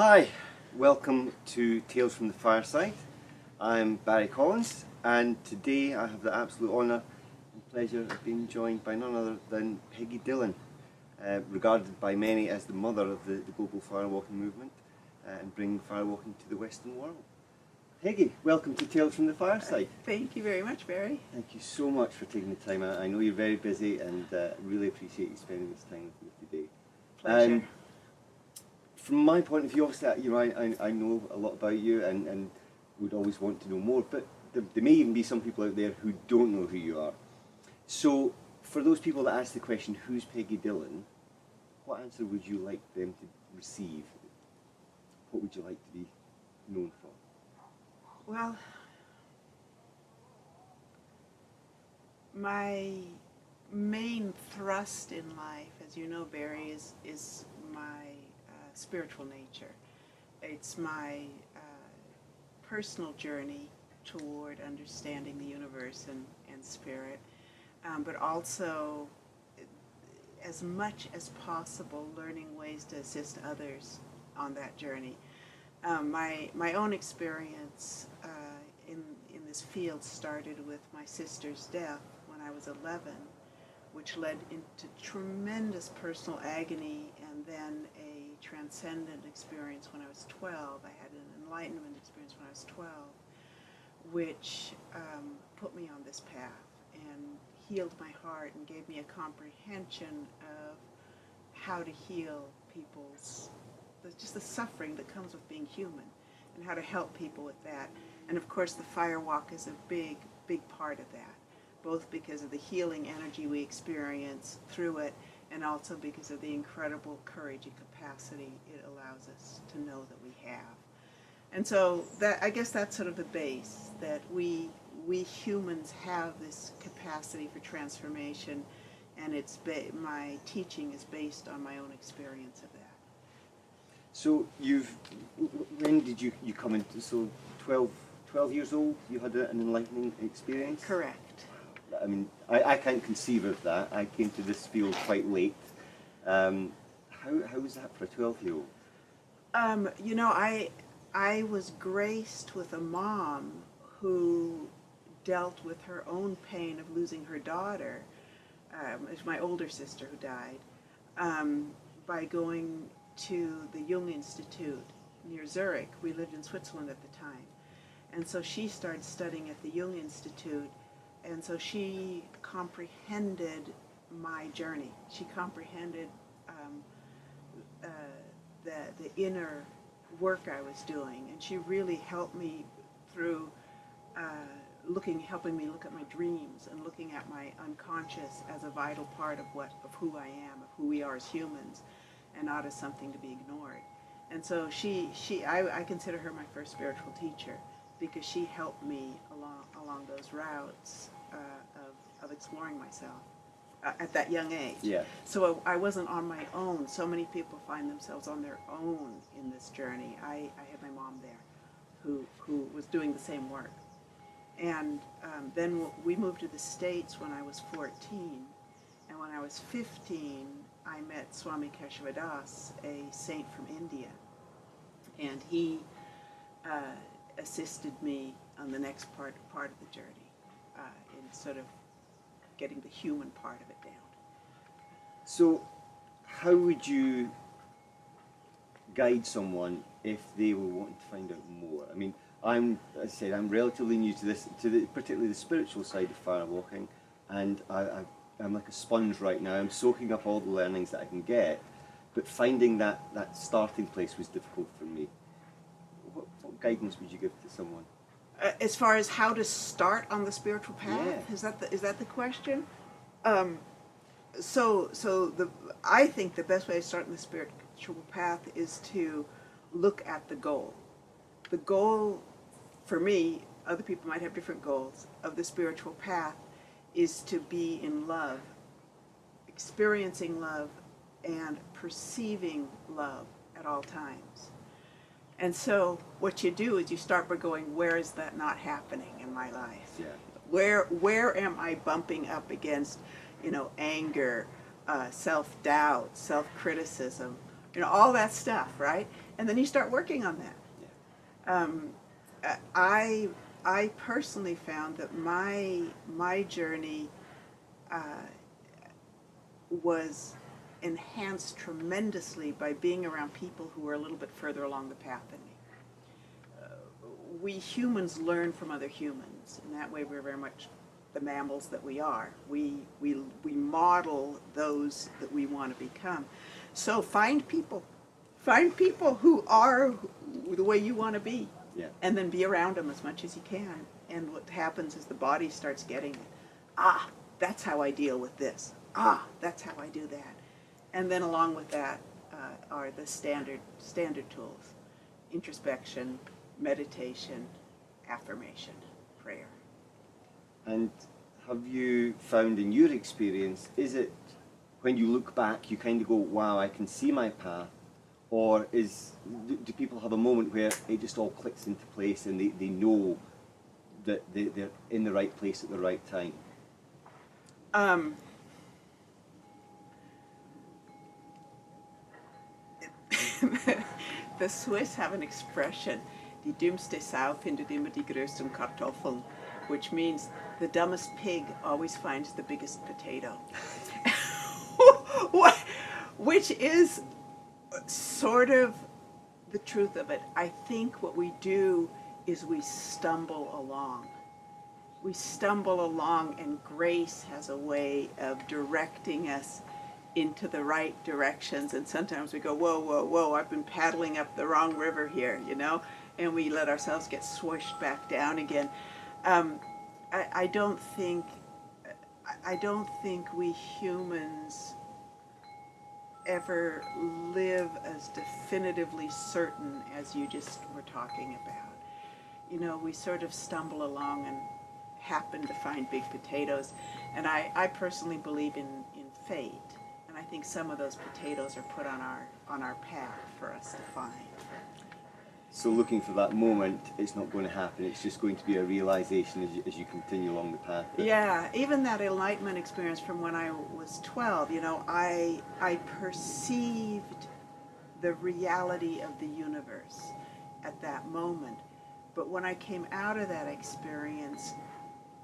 Hi, welcome to Tales from the Fireside. I'm Barry Collins, and today I have the absolute honour and pleasure of being joined by none other than Peggy Dylan, regarded by many as the mother of the global firewalking movement and bringing firewalking to the Western world. Peggy, welcome to Tales from the Fireside. Thank you very much, Barry. Thank you so much for taking the time. I know you're very busy and really appreciate you spending this time with me today. Pleasure. From my point of view, obviously, you know, I know a lot about you and would always want to know more, but there may even be some people out there who don't know who you are. So, for those people that ask the question, who's Peggy Dylan, what answer would you like them to receive? What would you like to be known for? Well, my main thrust in life, as you know, Barry, is my spiritual nature. It's my personal journey toward understanding the universe and spirit, but also, as much as possible, learning ways to assist others on that journey. My own experience in this field started with my sister's death when I was 11, which led into tremendous personal agony and then a transcendent experience when I was 12. I had an enlightenment experience when I was 12, which put me on this path and healed my heart and gave me a comprehension of how to heal people's, just the suffering that comes with being human, and how to help people with that. And of course the Firewalk is a big part of that, both because of the healing energy we experience through it, and also because of the incredible courage and capacity it allows us to know that we have. And so that, I guess that's sort of the base, that we humans have this capacity for transformation, and my teaching is based on my own experience of that. So when did you come into, so 12 years old, you had an enlightening experience? Correct. I mean, I can't conceive of that. I came to this field quite late. How was that for a 12-year-old? You know, I was graced with a mom who dealt with her own pain of losing her daughter. It was my older sister who died, by going to the Jung Institute near Zurich. We lived in Switzerland at the time. And so she started studying at the Jung Institute, and so she comprehended my journey. She comprehended the inner work I was doing, and she really helped me through helping me look at my dreams and looking at my unconscious as a vital part of who I am, of who we are as humans, and not as something to be ignored. And so I consider her my first spiritual teacher, because she helped me along those routes of exploring myself at that young age. Yeah. So I wasn't on my own. So many people find themselves on their own in this journey. I had my mom there who was doing the same work. And then we moved to the States when I was 14. And when I was 15, I met Swami Keshavadas, a saint from India. And he assisted me on the next part of the journey, in sort of getting the human part of it down. So, how would you guide someone if they were wanting to find out more? I mean, as I said, I'm relatively new to this, particularly the spiritual side of firewalking, and I'm like a sponge right now. I'm soaking up all the learnings that I can get, but finding that starting place was difficult for me. What guidance would you give to someone? As far as how to start on the spiritual path, yeah. is that the question? I think the best way to start on the spiritual path is to look at the goal. The goal, for me, other people might have different goals, of the spiritual path is to be in love, experiencing love, and perceiving love at all times. And so what you do is you start by going, where is that not happening in my life? Yeah. Where am I bumping up against, anger, self-doubt, self-criticism, you know, all that stuff, right? And then you start working on that. I personally found that my journey was enhanced tremendously by being around people who were a little bit further along the path than me. We humans learn from other humans, and that way we're very much the mammals that we are. We model those that we want to become. So find people who are the way you want to be, and then be around them as much as you can. And what happens is the body starts getting it. Ah, that's how I deal with this. Ah, that's how I do that. And then along with that are the standard tools: introspection, meditation, affirmation, prayer. And have you found in your experience, is it when you look back you kind of go, wow, I can see my path, or do people have a moment where it just all clicks into place and they know that they're in the right place at the right time? The Swiss have an expression, die dümmste Sau findet immer die größten Kartoffeln, which means the dumbest pig always finds the biggest potato. Which is sort of the truth of it. I think what we do is we stumble along. We stumble along, and grace has a way of directing us into the right directions. And sometimes we go, whoa, whoa, whoa, I've been paddling up the wrong river here, you know, and we let ourselves get swooshed back down again. I don't think we humans ever live as definitively certain as you just were talking about. You know, we sort of stumble along and happen to find big potatoes. And I personally believe in fate. And I think some of those potatoes are put on our path for us to find. So looking for that moment, it's not going to happen. It's just going to be a realization as you continue along the path. Yeah, even that enlightenment experience from when I was 12, you know, I perceived the reality of the universe at that moment. But when I came out of that experience,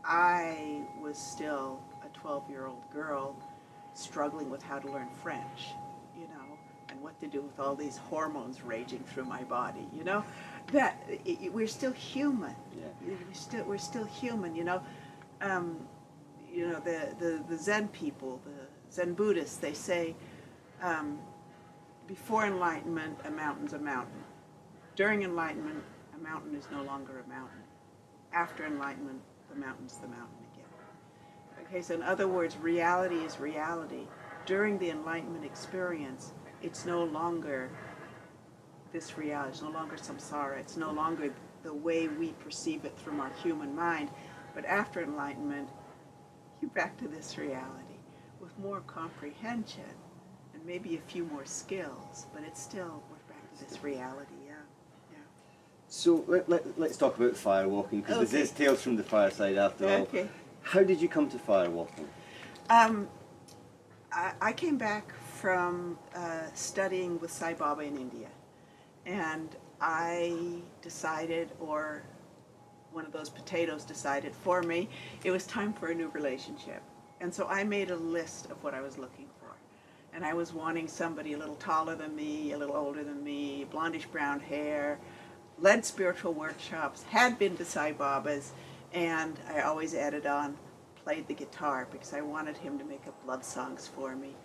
I was still a 12-year-old girl struggling with how to learn French, you know, and what to do with all these hormones raging through my body, you know. We're still human. Yeah. We're still human, you know. You know, the Zen people, the Zen Buddhists, they say, before enlightenment, a mountain's a mountain. During enlightenment, a mountain is no longer a mountain. After enlightenment, the mountain's the mountain again. Okay, so in other words, reality is reality. During the enlightenment experience, it's no longer this reality. It's no longer samsara. It's no longer the way we perceive it from our human mind. But after enlightenment, you're back to this reality with more comprehension and maybe a few more skills. But it's still, we're back to this reality, yeah. So let's talk about firewalking, because this is Tales from the Fireside after all. Okay. How did you come to firewalking? I came back from studying with Sai Baba in India, and I decided, or one of those potatoes decided for me, it was time for a new relationship. And so I made a list of what I was looking for. And I was wanting somebody a little taller than me, a little older than me, blondish brown hair, led spiritual workshops, had been to Sai Baba's, and I always added on, played the guitar, because I wanted him to make up love songs for me.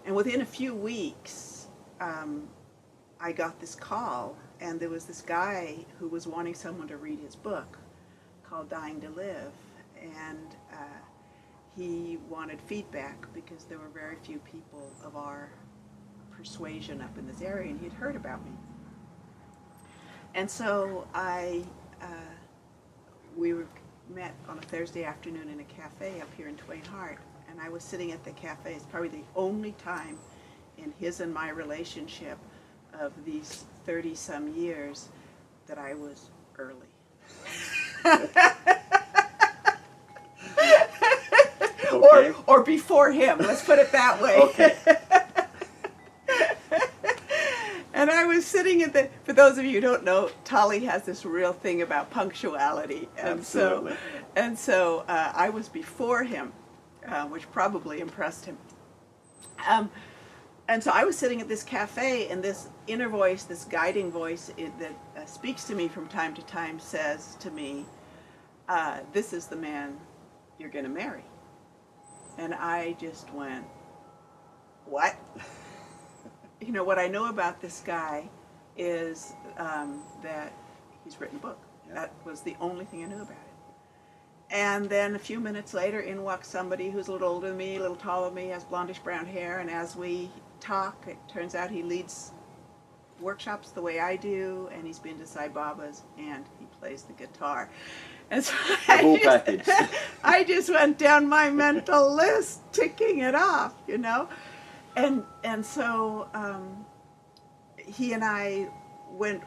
And within a few weeks, I got this call, and there was this guy who was wanting someone to read his book called Dying to Live, and he wanted feedback because there were very few people of our persuasion up in this area, and he'd heard about me. And so we met on a Thursday afternoon in a cafe up here in Twain Harte, and I was sitting at the cafe. It's probably the only time in his and my relationship of these 30-some years that I was early. Or before him, let's put it that way. Okay. And I was sitting at for those of you who don't know, Tolly has this real thing about punctuality. And Absolutely. so I was before him, which probably impressed him. And so I was sitting at this cafe, and this inner voice, this guiding voice that speaks to me from time to time says to me, this is the man you're going to marry. And I just went, what? You know, what I know about this guy is that he's written a book. Yeah. That was the only thing I knew about it. And then a few minutes later, in walks somebody who's a little older than me, a little taller than me, has blondish brown hair, and as we talk, it turns out he leads workshops the way I do, and he's been to Sai Baba's, and he plays the guitar. And so the whole package. I just went down my mental list, ticking it off, you know. And so he and I went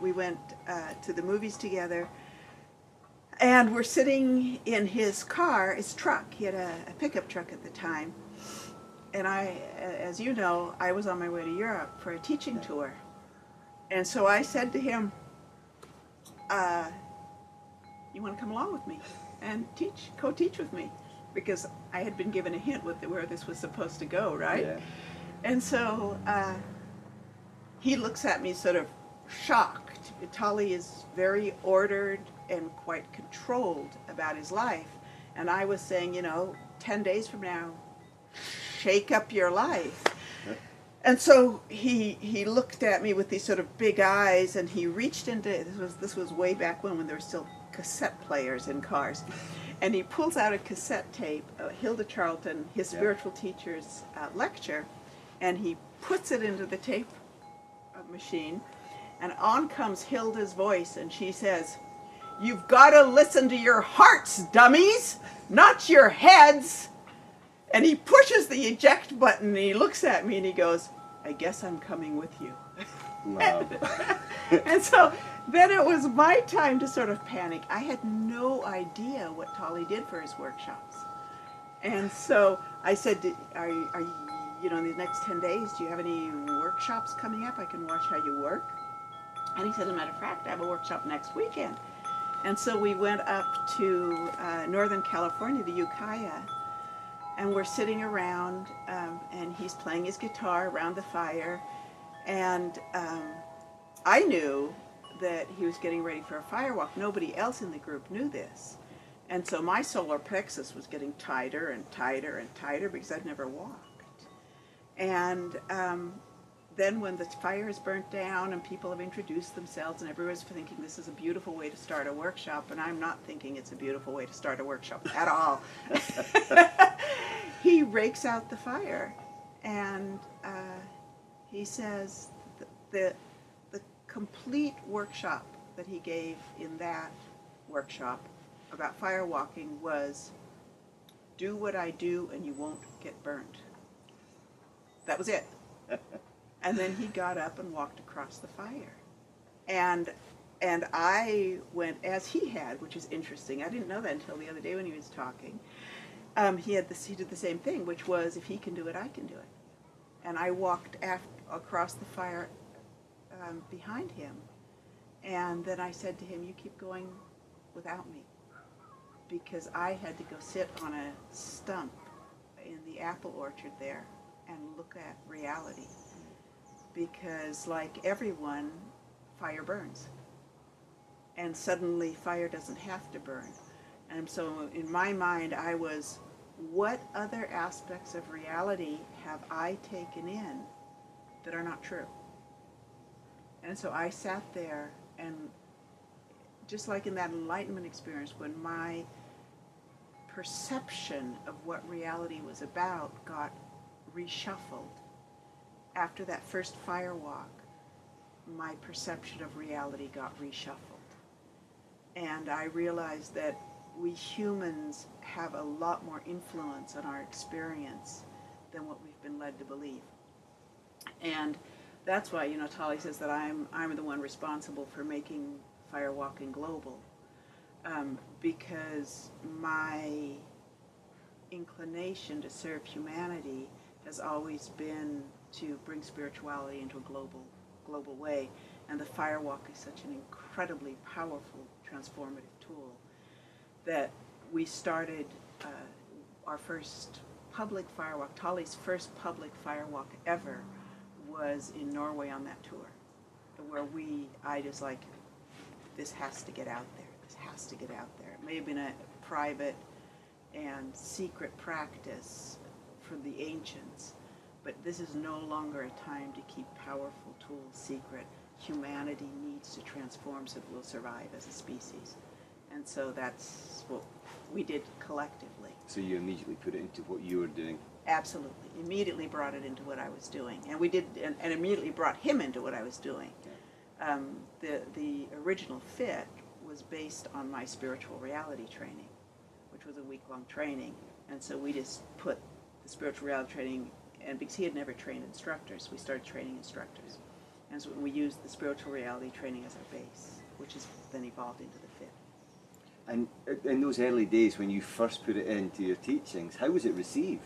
to the movies together, and we're sitting in his car, his truck. He had a pickup truck at the time. And I, as you know, I was on my way to Europe for a teaching tour. And so I said to him, you want to come along with me and co-teach with me? Because I had been given a hint with where this was supposed to go, right? Yeah. And so he looks at me sort of shocked. Tolly is very ordered and quite controlled about his life. And I was saying, 10 days from now, shake up your life. And so he looked at me with these sort of big eyes, and he reached into, this was way back when there were still cassette players in cars, and he pulls out a cassette tape, Hilda Charlton, his spiritual teacher's lecture, and he puts it into the tape machine, and on comes Hilda's voice, and she says, "You've got to listen to your hearts, dummies, not your heads." And he pushes the eject button, and he looks at me, and he goes, "I guess I'm coming with you." Wow. And so then it was my time to sort of panic. I had no idea what Tolly did for his workshops. And so I said, are you, in these next 10 days, do you have any workshops coming up? I can watch how you work. And he said, as a matter of fact, I have a workshop next weekend. And so we went up to Northern California, the Ukiah, and we're sitting around, and he's playing his guitar around the fire. And I knew that he was getting ready for a firewalk. Nobody else in the group knew this. And so my solar plexus was getting tighter and tighter and tighter because I'd never walked. And then when the fire is burnt down and people have introduced themselves and everyone's thinking this is a beautiful way to start a workshop, and I'm not thinking it's a beautiful way to start a workshop at all. He rakes out the fire, and he says the complete workshop that he gave in that workshop about firewalking was, do what I do and you won't get burnt. That was it. And then he got up and walked across the fire. And I went, as he had, which is interesting. I didn't know that until the other day when he was talking. He did the same thing, which was, if he can do it, I can do it. And I walked across the fire behind him. And then I said to him, you keep going without me. Because I had to go sit on a stump in the apple orchard there and look at reality. Because like everyone, fire burns. And suddenly fire doesn't have to burn. And so in my mind I was, what other aspects of reality have I taken in that are not true? And so I sat there, and just like in that enlightenment experience, when my perception of what reality was about got reshuffled, after that first firewalk, my perception of reality got reshuffled. And I realized that we humans have a lot more influence on our experience than what we've been led to believe. And that's why, Tolly says that I'm the one responsible for making firewalking global, because my inclination to serve humanity has always been to bring spirituality into a global global way. And the Firewalk is such an incredibly powerful transformative tool that we started our first public firewalk. Tolly's first public firewalk ever was in Norway on that tour, where I just like, this has to get out there. This has to get out there. It may have been a private and secret practice for the ancients, but this is no longer a time to keep powerful tools secret. Humanity needs to transform so that we'll survive as a species. And so that's what we did collectively. So you immediately put it into what you were doing? Absolutely. Immediately brought it into what I was doing. And we did, and immediately brought him into what I was doing. The original fit was based on my spiritual reality training, which was a week-long training. And so we just put the spiritual reality training, and because he had never trained instructors, we started training instructors. And so we used the spiritual reality training as our base, which has then evolved into the fit. And in those early days when you first put it into your teachings, how was it received?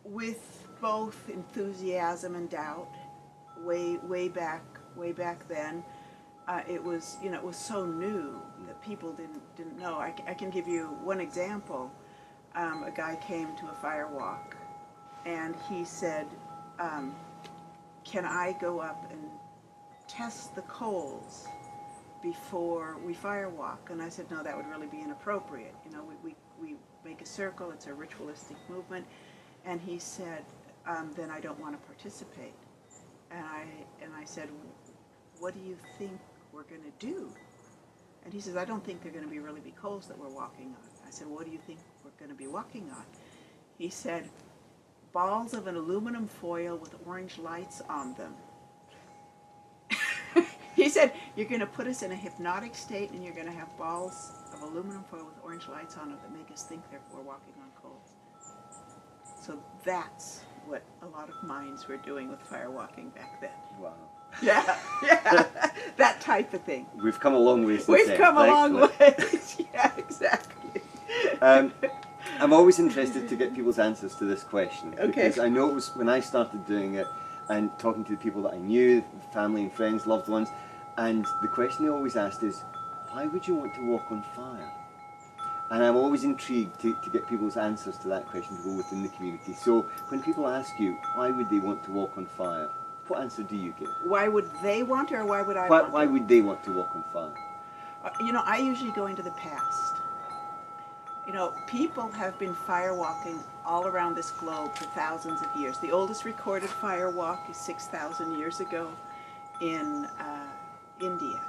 With both enthusiasm and doubt. Way back then, it was so new that people didn't know. I can give you one example. A guy came to a firewalk, and he said, "Can I go up and test the coals before we firewalk?" And I said, "No, that would really be inappropriate. We make a circle. It's a ritualistic movement." And he said, "Then I don't want to participate." And I said, "What do you think we're going to do?" And he says, "I don't think they're going to really be coals that we're walking on." I said, "What do you think we're going to be walking on?" He said, "Balls of an aluminum foil with orange lights on them." He said, "You're going to put us in a hypnotic state, and you're going to have balls of aluminum foil with orange lights on them that make us think that we're walking on coals." So that's what a lot of minds were doing with firewalking back then. Wow. Yeah, that type of thing. We've come a long way since then. We've come a long way. Yeah, exactly. I'm always interested to get people's answers to this question. Okay. Because I know it was when I started doing it and talking to the people that I knew, family and friends, loved ones, and the question they always asked is, why would you want to walk on fire? And I'm always intrigued to get people's answers to that question to go within the community. So when people ask you, why would they want to walk on fire, what answer do you give? Why would they want to, or why would I want to? Why would they want to walk on fire? I usually go into the past. People have been firewalking all around this globe for thousands of years. The oldest recorded firewalk is 6,000 years ago in India.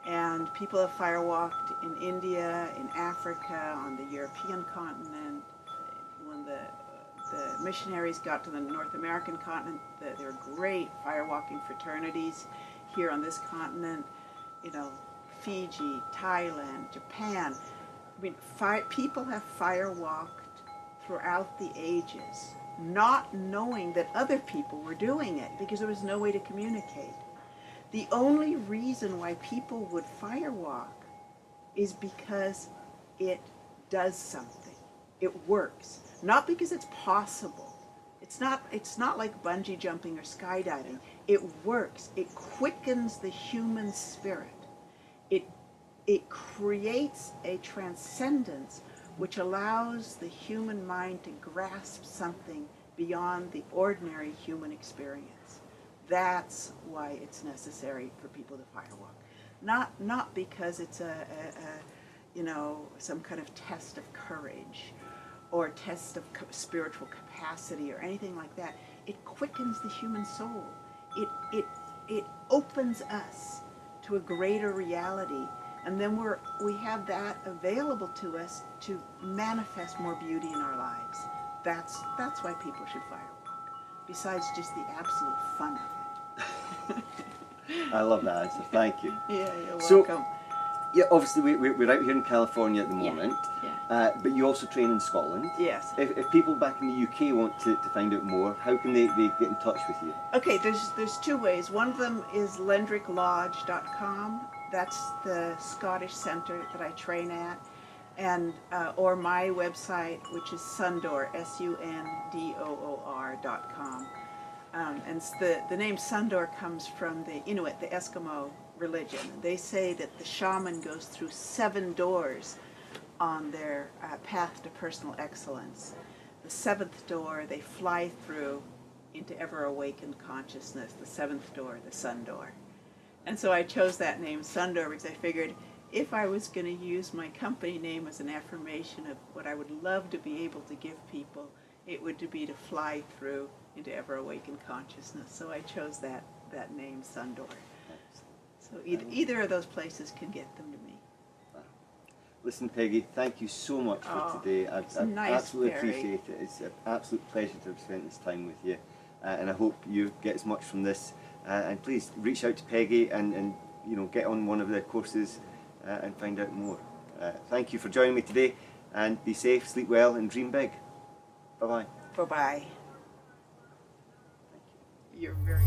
And people have firewalked in India, in Africa, on the European continent. When the missionaries got to the North American continent, there were great firewalking fraternities here on this continent. Fiji, Thailand, Japan. I mean, people have firewalked throughout the ages, not knowing that other people were doing it because there was no way to communicate. The only reason why people would firewalk is because it does something. It works. Not because it's possible. It's not like bungee jumping or skydiving. It works. It quickens the human spirit. It creates a transcendence which allows the human mind to grasp something beyond the ordinary human experience. That's why it's necessary for people to firewalk. Not because it's some kind of test of courage or test of spiritual capacity or anything like that. It quickens the human soul. It opens us to a greater reality, and then we have that available to us to manifest more beauty in our lives. That's why people should firewalk, besides just the absolute fun of it. I love that answer. Thank you. Yeah, you're welcome. Yeah, obviously we're out here in California at the moment, Yeah. but you also train in Scotland. Yes. If people back in the UK want to find out more, how can they get in touch with you? Okay, there's two ways. One of them is lendricklodge.com. That's the Scottish centre that I train at. and or my website, which is Sundoor, SUNDOOR.com. And the name Sundoor comes from the Inuit, the Eskimo religion. They say that the shaman goes through 7 doors on their path to personal excellence. The 7th door they fly through into ever-awakened consciousness, the 7th door, the sun door. And so I chose that name, Sundoor, because I figured if I was going to use my company name as an affirmation of what I would love to be able to give people, it would be to fly through into ever-awakened consciousness. So I chose that name, Sundoor. So either of those places can get them to me. Listen, Peggy, thank you so much for today. I nice, absolutely Barry. appreciate it. It's an absolute pleasure to have spent this time with you. And I hope you get as much from this. And please reach out to Peggy and get on one of their courses and find out more. Thank you for joining me today, and be safe, sleep well, and dream big. Bye-bye. Bye-bye. You're very